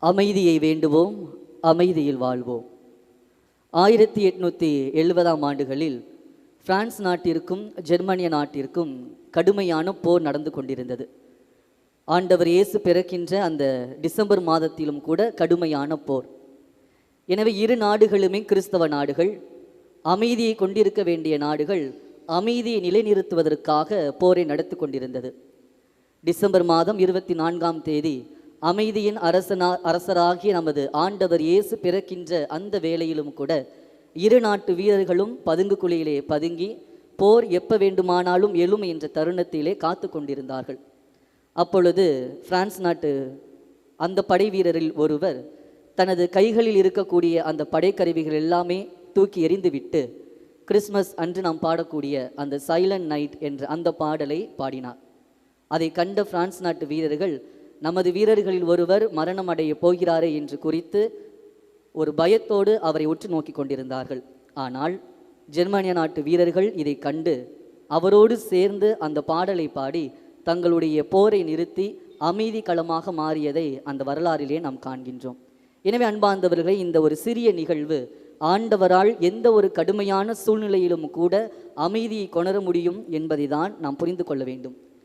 அமைதியை வேண்டுவோம், அமைதியில் வாழ்வோம். 1870ஆம் ஆண்டுகளில் பிரான்ஸ் நாட்டிற்கும் ஜெர்மனிய நாட்டிற்கும் கடுமையான போர் நடந்து கொண்டிருந்தது. ஆண்டவர் இயேசு பிறக்கின்ற அந்த டிசம்பர் மாதத்திலும் கூட கடுமையான போர். எனவே இரு நாடுகளுமே கிறிஸ்தவ நாடுகள், அமைதியை கொண்டிருக்க வேண்டிய நாடுகள் அமைதியை நிலைநிறுத்துவதற்காக போரை நடத்தி கொண்டிருந்தது. டிசம்பர் மாதம் 24ஆம் தேதி அமைதியின் அரசராகிய நமது ஆண்டவர் இயேசு பிறக்கின்ற அந்த வேளையிலும் கூட இரு நாட்டு வீரர்களும் பதுங்கு குழியிலே பதுங்கி போர் எப்ப வேண்டுமானாலும் எழும் என்ற தருணத்திலே காத்து கொண்டிருந்தார்கள். அப்பொழுது பிரான்ஸ் நாட்டு அந்த படை வீரரில் ஒருவர் தனது கைகளில் இருக்கக்கூடிய அந்த படைக்கருவிகள் எல்லாமே தூக்கி எறிந்துவிட்டு கிறிஸ்மஸ் அன்று நாம் பாடக்கூடிய அந்த சைலண்ட் நைட் என்ற அந்த பாடலை பாடினார். அதை கண்ட பிரான்ஸ் நாட்டு வீரர்கள் நமது வீரர்களில் ஒருவர் மரணம் அடைய போகிறாரே என்று குறித்து ஒரு பயத்தோடு அவரை உற்று நோக்கி கொண்டிருந்தார்கள். ஆனால் ஜெர்மனிய நாட்டு வீரர்கள் இதை கண்டு அவரோடு சேர்ந்து அந்த பாடலை பாடி தங்களுடைய போரை நிறுத்தி அமைதி களமாக மாறியதை அந்த வரலாறிலே நாம் காண்கின்றோம். எனவே அன்பார்ந்தவர்களை, இந்த ஒரு சிறிய நிகழ்வு ஆண்டவரால் எந்த ஒரு கடுமையான சூழ்நிலையிலும் கூட அமைதியை கொணர முடியும் என்பதை தான் நாம் புரிந்து கொள்ள வேண்டும்.